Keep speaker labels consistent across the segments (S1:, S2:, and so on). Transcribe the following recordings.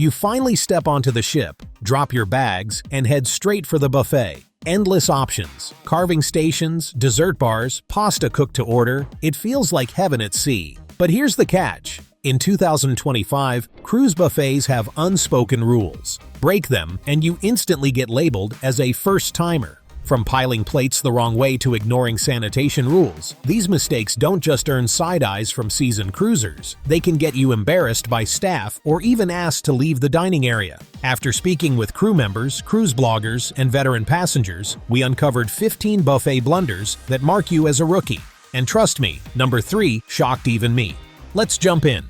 S1: You finally step onto the ship, drop your bags, and head straight for the buffet. Endless options, carving stations, dessert bars, pasta cooked to order. It feels like heaven at sea. But here's the catch. In 2025, cruise buffets have unspoken rules. Break them, and you instantly get labeled as a first-timer. From piling plates the wrong way to ignoring sanitation rules, these mistakes don't just earn side eyes from seasoned cruisers. They can get you embarrassed by staff or even asked to leave the dining area. After speaking with crew members, cruise bloggers, and veteran passengers, we uncovered 15 buffet blunders that mark you as a rookie. And trust me, number 3 shocked even me. Let's jump in.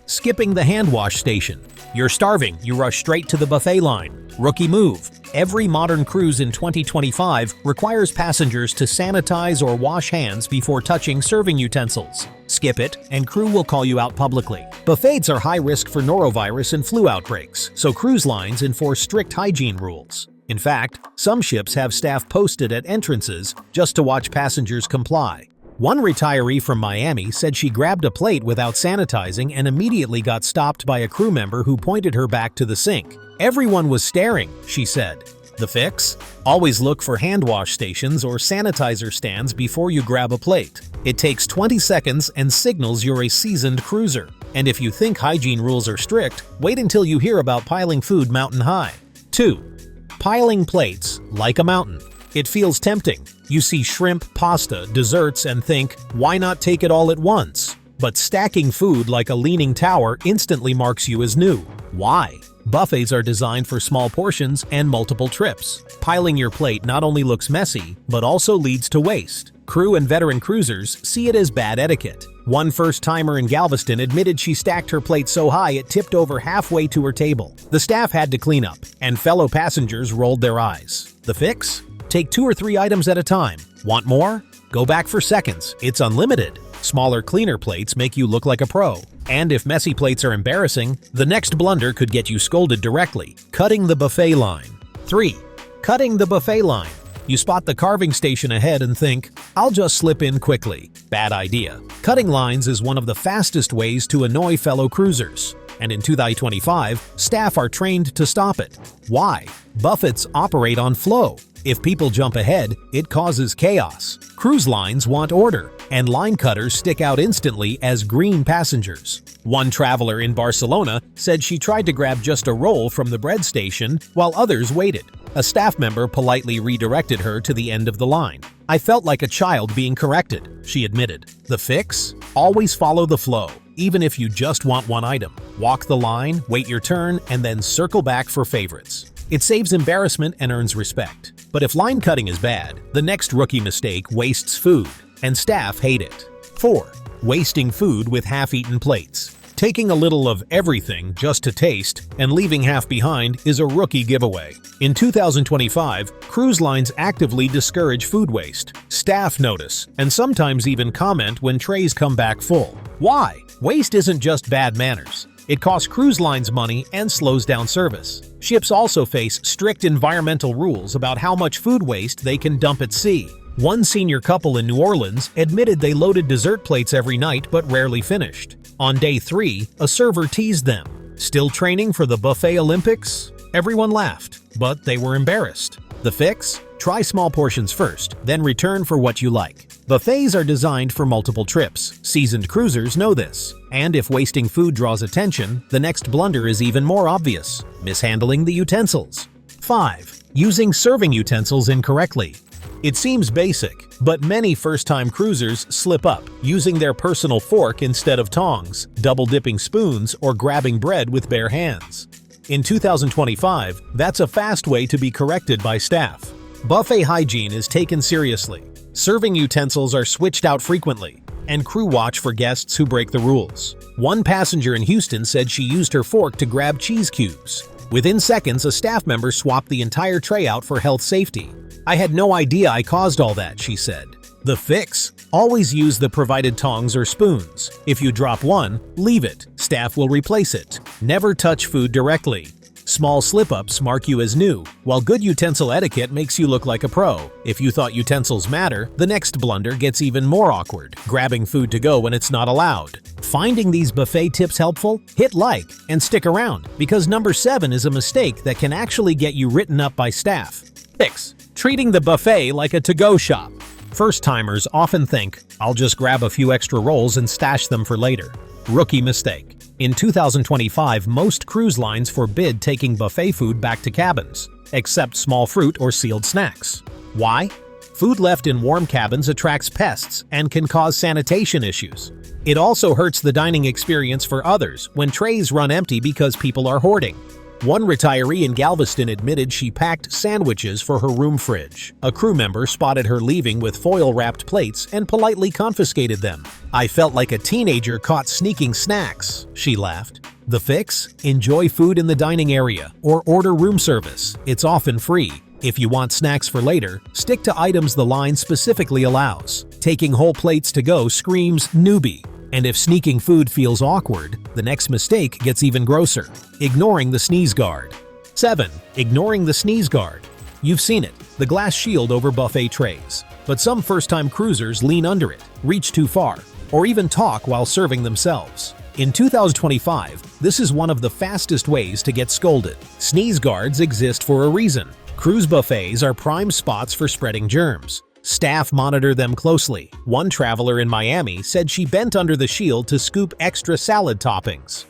S1: Skipping the hand wash station. You're starving, you rush straight to the buffet line. Rookie move. Every modern cruise in 2025 requires passengers to sanitize or wash hands before touching serving utensils. Skip it, and crew will call you out publicly. Buffets are high risk for norovirus and flu outbreaks, so cruise lines enforce strict hygiene rules. In fact, some ships have staff posted at entrances just to watch passengers comply. One retiree from Miami said she grabbed a plate without sanitizing and immediately got stopped by a crew member who pointed her back to the sink. Everyone was staring, she said. The fix? Always look for hand wash stations or sanitizer stands before you grab a plate. It takes 20 seconds and signals you're a seasoned cruiser. And if you think hygiene rules are strict, wait until you hear about piling food mountain high. 2. Piling plates like a mountain. It feels tempting. You see shrimp, pasta, desserts, and think, why not take it all at once? But stacking food like a leaning tower instantly marks you as new. Why? Buffets are designed for small portions and multiple trips. Piling your plate not only looks messy, but also leads to waste. Crew and veteran cruisers see it as bad etiquette. One first-timer in Galveston admitted she stacked her plate so high it tipped over halfway to her table. The staff had to clean up, and fellow passengers rolled their eyes. The fix? Take 2 or 3 items at a time. Want more? Go back for seconds. It's unlimited. Smaller, cleaner plates make you look like a pro. And if messy plates are embarrassing, the next blunder could get you scolded directly. Cutting the buffet line. 3. Cutting the buffet line. You spot the carving station ahead and think, I'll just slip in quickly. Bad idea. Cutting lines is one of the fastest ways to annoy fellow cruisers. And in 2025, staff are trained to stop it. Why? Buffets operate on flow. If people jump ahead, it causes chaos. Cruise lines want order, and line cutters stick out instantly as green passengers. One traveler in Barcelona said she tried to grab just a roll from the bread station while others waited. A staff member politely redirected her to the end of the line. I felt like a child being corrected, she admitted. The fix? Always follow the flow, even if you just want one item. Walk the line, wait your turn, and then circle back for favorites. It saves embarrassment and earns respect. But if line cutting is bad, the next rookie mistake wastes food, and staff hate it. 4. Wasting food with half-eaten plates. Taking a little of everything just to taste and leaving half behind is a rookie giveaway. In 2025, cruise lines actively discourage food waste. Staff notice, and sometimes even comment when trays come back full. Why? Waste isn't just bad manners. It costs cruise lines money and slows down service. Ships also face strict environmental rules about how much food waste they can dump at sea. One senior couple in New Orleans admitted they loaded dessert plates every night but rarely finished. On day 3, a server teased them. Still training for the buffet Olympics? Everyone laughed, but they were embarrassed. The fix? Try small portions first, then return for what you like. Buffets are designed for multiple trips. Seasoned cruisers know this. And if wasting food draws attention, the next blunder is even more obvious: mishandling the utensils. 5. Using serving utensils incorrectly. It seems basic, but many first-time cruisers slip up, using their personal fork instead of tongs, double-dipping spoons, or grabbing bread with bare hands. In 2025, that's a fast way to be corrected by staff. Buffet hygiene is taken seriously. Serving utensils are switched out frequently, and crew watch for guests who break the rules. One passenger in Houston said she used her fork to grab cheese cubes. Within seconds, a staff member swapped the entire tray out for health safety. I had no idea I caused all that, she said. The fix? Always use the provided tongs or spoons. If you drop one, leave it. Staff will replace it. Never touch food directly. Small slip-ups mark you as new, while good utensil etiquette makes you look like a pro. If you thought utensils matter, the next blunder gets even more awkward, grabbing food to go when it's not allowed. Finding these buffet tips helpful? Hit like and stick around, because number 7 is a mistake that can actually get you written up by staff. 6. Treating the buffet like a to-go shop. First-timers often think, "I'll just grab a few extra rolls and stash them for later." Rookie mistake. In 2025, most cruise lines forbid taking buffet food back to cabins, except small fruit or sealed snacks. Why? Food left in warm cabins attracts pests and can cause sanitation issues. It also hurts the dining experience for others when trays run empty because people are hoarding. One retiree in Galveston admitted she packed sandwiches for her room fridge. A crew member spotted her leaving with foil-wrapped plates and politely confiscated them. "I felt like a teenager caught sneaking snacks," she laughed. The fix? Enjoy food in the dining area or order room service. It's often free. If you want snacks for later, stick to items the line specifically allows. Taking whole plates to go screams newbie. And if sneaking food feels awkward, the next mistake gets even grosser. Ignoring the sneeze guard. 7. Ignoring the sneeze guard. You've seen it, the glass shield over buffet trays. But some first-time cruisers lean under it, reach too far, or even talk while serving themselves. In 2025, this is one of the fastest ways to get scolded. Sneeze guards exist for a reason. Cruise buffets are prime spots for spreading germs. Staff monitor them closely. One traveler in Miami said she bent under the shield to scoop extra salad toppings.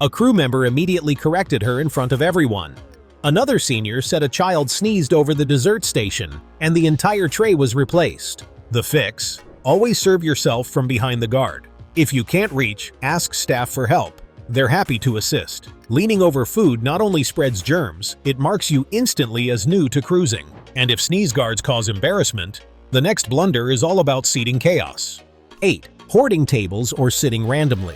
S1: A crew member immediately corrected her in front of everyone. Another senior said a child sneezed over the dessert station, and the entire tray was replaced. The fix? Always serve yourself from behind the guard. If you can't reach, ask staff for help. They're happy to assist. Leaning over food not only spreads germs, it marks you instantly as new to cruising. And if sneeze guards cause embarrassment, the next blunder is all about seating chaos. 8. Hoarding tables or sitting randomly.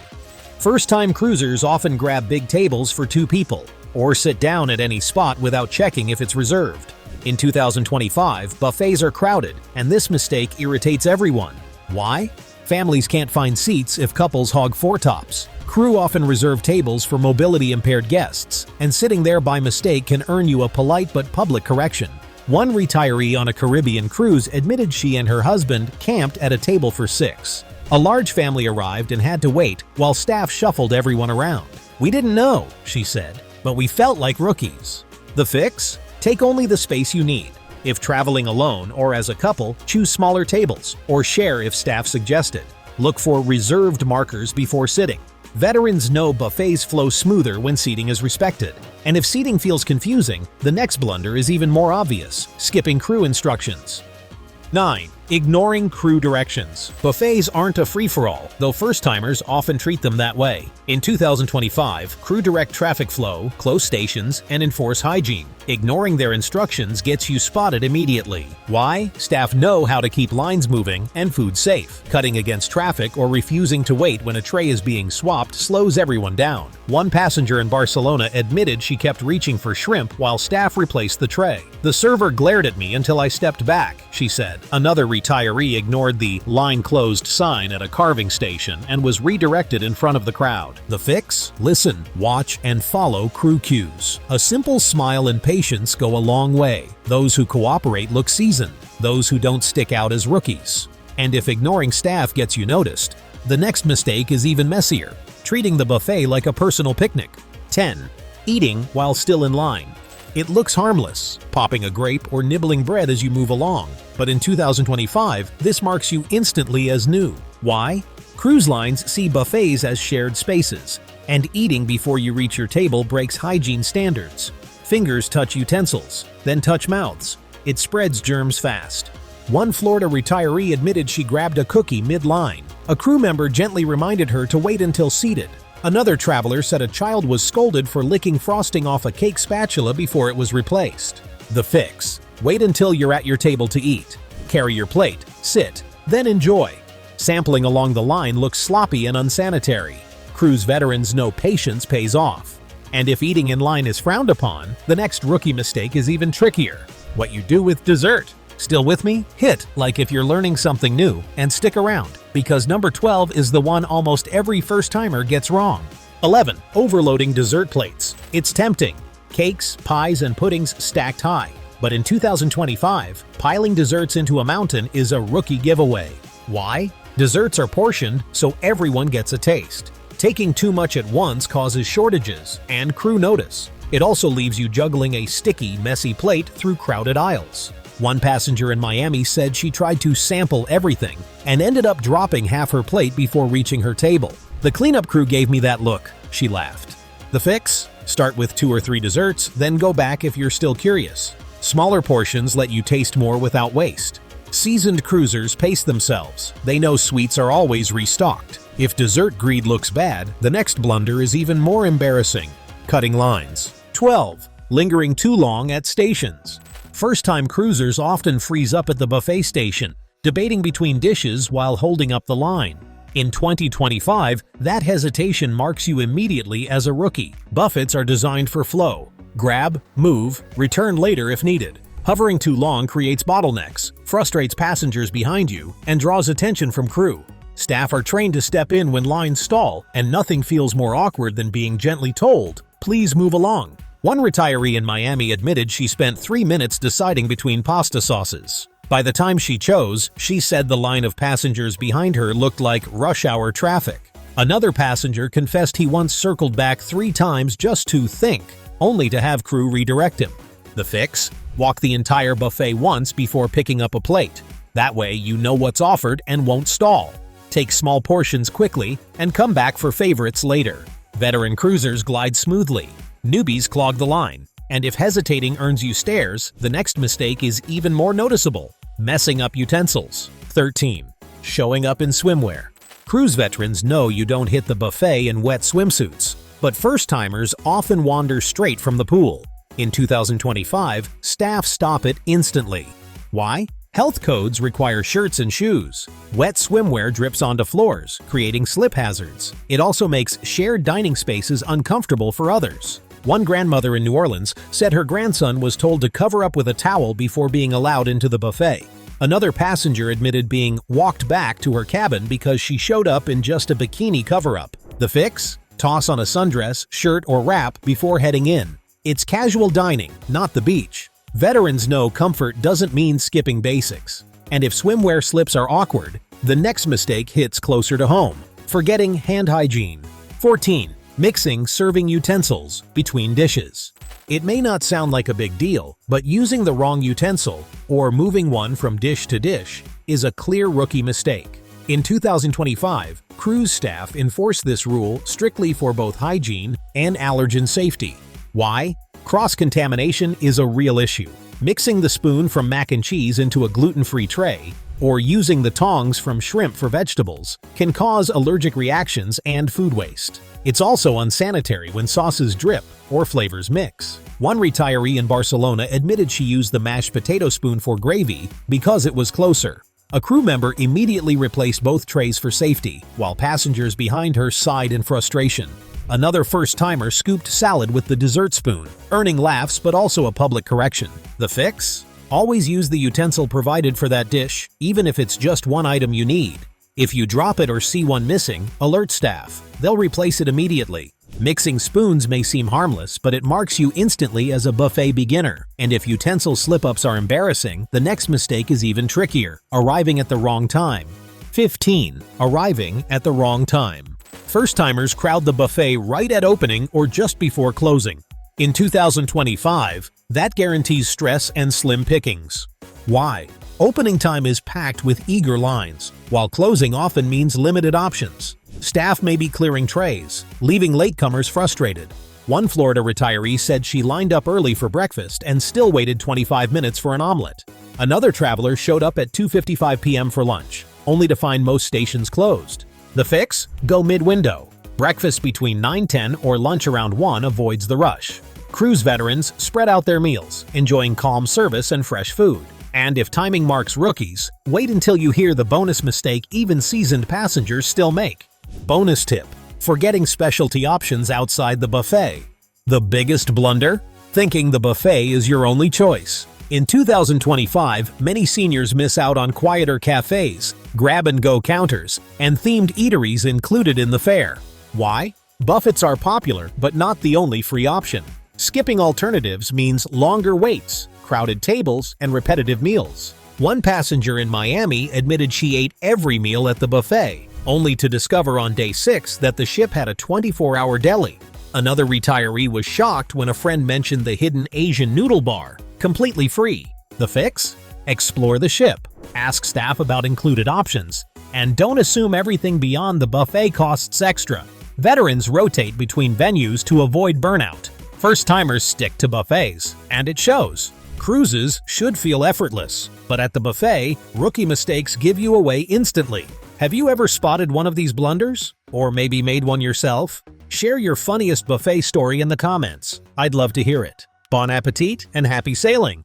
S1: First-time cruisers often grab big tables for 2 people, or sit down at any spot without checking if it's reserved. In 2025, buffets are crowded, and this mistake irritates everyone. Why? Families can't find seats if couples hog four-tops. Crew often reserve tables for mobility-impaired guests, and sitting there by mistake can earn you a polite but public correction. One retiree on a Caribbean cruise admitted she and her husband camped at a table for 6. A large family arrived and had to wait while staff shuffled everyone around. "We didn't know," she said, "but we felt like rookies." The fix? Take only the space you need. If traveling alone or as a couple, choose smaller tables or share if staff suggested. Look for reserved markers before sitting. Veterans know buffets flow smoother when seating is respected. And if seating feels confusing, the next blunder is even more obvious: skipping crew instructions. 9. Ignoring crew directions. Buffets aren't a free-for-all, though first-timers often treat them that way. In 2025, crew direct traffic flow, close stations, and enforce hygiene. Ignoring their instructions gets you spotted immediately. Why? Staff know how to keep lines moving and food safe. Cutting against traffic or refusing to wait when a tray is being swapped slows everyone down. One passenger in Barcelona admitted she kept reaching for shrimp while staff replaced the tray. "The server glared at me until I stepped back," she said. Another retiree ignored the "line closed" sign at a carving station and was redirected in front of the crowd. The fix? Listen, watch, and follow crew cues. A simple smile and patience go a long way. Those who cooperate look seasoned. Those who don't stick out as rookies. And if ignoring staff gets you noticed, the next mistake is even messier: treating the buffet like a personal picnic. 10. Eating while still in line. It looks harmless, popping a grape or nibbling bread as you move along. But in 2025, this marks you instantly as new. Why? Cruise lines see buffets as shared spaces, and eating before you reach your table breaks hygiene standards. Fingers touch utensils, then touch mouths. It spreads germs fast. One Florida retiree admitted she grabbed a cookie mid-line. A crew member gently reminded her to wait until seated. Another traveler said a child was scolded for licking frosting off a cake spatula before it was replaced. The fix? Wait until you're at your table to eat. Carry your plate, sit, then enjoy. Sampling along the line looks sloppy and unsanitary. Cruise veterans know patience pays off. And if eating in line is frowned upon, the next rookie mistake is even trickier: what you do with dessert. Still with me? Hit like if you're learning something new, and stick around, because number 12 is the one almost every first-timer gets wrong. 11. Overloading dessert plates. It's tempting, cakes, pies, and puddings stacked high. But in 2025, piling desserts into a mountain is a rookie giveaway. Why? Desserts are portioned so everyone gets a taste. Taking too much at once causes shortages, and crew notice. It also leaves you juggling a sticky, messy plate through crowded aisles. One passenger in Miami said she tried to sample everything and ended up dropping half her plate before reaching her table. "The cleanup crew gave me that look," she laughed. The fix? Start with 2 or 3 desserts, then go back if you're still curious. Smaller portions let you taste more without waste. Seasoned cruisers pace themselves. They know sweets are always restocked. If dessert greed looks bad, the next blunder is even more embarrassing. Cutting lines. 12. Lingering too long at stations. First-time cruisers often freeze up at the buffet station, debating between dishes while holding up the line. In 2025, that hesitation marks you immediately as a rookie. Buffets are designed for flow. Grab, move, return later if needed. Hovering too long creates bottlenecks, frustrates passengers behind you, and draws attention from crew. Staff are trained to step in when lines stall, and nothing feels more awkward than being gently told, "Please move along." One retiree in Miami admitted she spent 3 minutes deciding between pasta sauces. By the time she chose, she said the line of passengers behind her looked like rush hour traffic. Another passenger confessed he once circled back 3 times just to think, only to have crew redirect him. The fix? Walk the entire buffet once before picking up a plate. That way you know what's offered and won't stall. Take small portions quickly and come back for favorites later. Veteran cruisers glide smoothly. Newbies clog the line. And if hesitating earns you stares, the next mistake is even more noticeable. Messing up utensils. 13. Showing up in swimwear. Cruise veterans know you don't hit the buffet in wet swimsuits, but first-timers often wander straight from the pool. In 2025, staff stop it instantly. Why? Health codes require shirts and shoes. Wet swimwear drips onto floors, creating slip hazards. It also makes shared dining spaces uncomfortable for others. One grandmother in New Orleans said her grandson was told to cover up with a towel before being allowed into the buffet. Another passenger admitted being walked back to her cabin because she showed up in just a bikini cover-up. The fix? Toss on a sundress, shirt, or wrap before heading in. It's casual dining, not the beach. Veterans know comfort doesn't mean skipping basics. And if swimwear slips are awkward, the next mistake hits closer to home. Forgetting hand hygiene. 14. Mixing serving utensils between dishes. It may not sound like a big deal, but using the wrong utensil, or moving one from dish to dish, is a clear rookie mistake. In 2025, cruise staff enforce this rule strictly for both hygiene and allergen safety. Why? Cross-contamination is a real issue. Mixing the spoon from mac and cheese into a gluten-free tray, or using the tongs from shrimp for vegetables, can cause allergic reactions and food waste. It's also unsanitary when sauces drip or flavors mix. One retiree in Barcelona admitted she used the mashed potato spoon for gravy because it was closer. A crew member immediately replaced both trays for safety, while passengers behind her sighed in frustration. Another first-timer scooped salad with the dessert spoon, earning laughs but also a public correction. The fix? Always use the utensil provided for that dish, even if it's just one item you need. If you drop it or see one missing, alert staff. They'll replace it immediately. Mixing spoons may seem harmless, but it marks you instantly as a buffet beginner. And if utensil slip-ups are embarrassing, the next mistake is even trickier: arriving at the wrong time. 15. Arriving at the wrong time. First-timers crowd the buffet right at opening or just before closing. In 2025, that guarantees stress and slim pickings. Why? Opening time is packed with eager lines, while closing often means limited options. Staff may be clearing trays, leaving latecomers frustrated. One Florida retiree said she lined up early for breakfast and still waited 25 minutes for an omelet. Another traveler showed up at 2:55 p.m. for lunch, only to find most stations closed. The fix? Go mid-window. Breakfast between 9:10 or lunch around 1 avoids the rush. Cruise veterans spread out their meals, enjoying calm service and fresh food. And if timing marks rookies, wait until you hear the bonus mistake even seasoned passengers still make. Bonus tip: forgetting specialty options outside the buffet. The biggest blunder? Thinking the buffet is your only choice. In 2025, many seniors miss out on quieter cafes, grab-and-go counters, and themed eateries included in the fare. Why? Buffets are popular, but not the only free option. Skipping alternatives means longer waits, crowded tables, and repetitive meals. One passenger in Miami admitted she ate every meal at the buffet, only to discover on day 6 that the ship had a 24-hour deli. Another retiree was shocked when a friend mentioned the hidden Asian noodle bar, completely free. The fix? Explore the ship, ask staff about included options, and don't assume everything beyond the buffet costs extra. Veterans rotate between venues to avoid burnout. First-timers stick to buffets, and it shows. Cruises should feel effortless, but at the buffet, rookie mistakes give you away instantly. Have you ever spotted one of these blunders? Or maybe made one yourself? Share your funniest buffet story in the comments. I'd love to hear it. Bon appetit and happy sailing!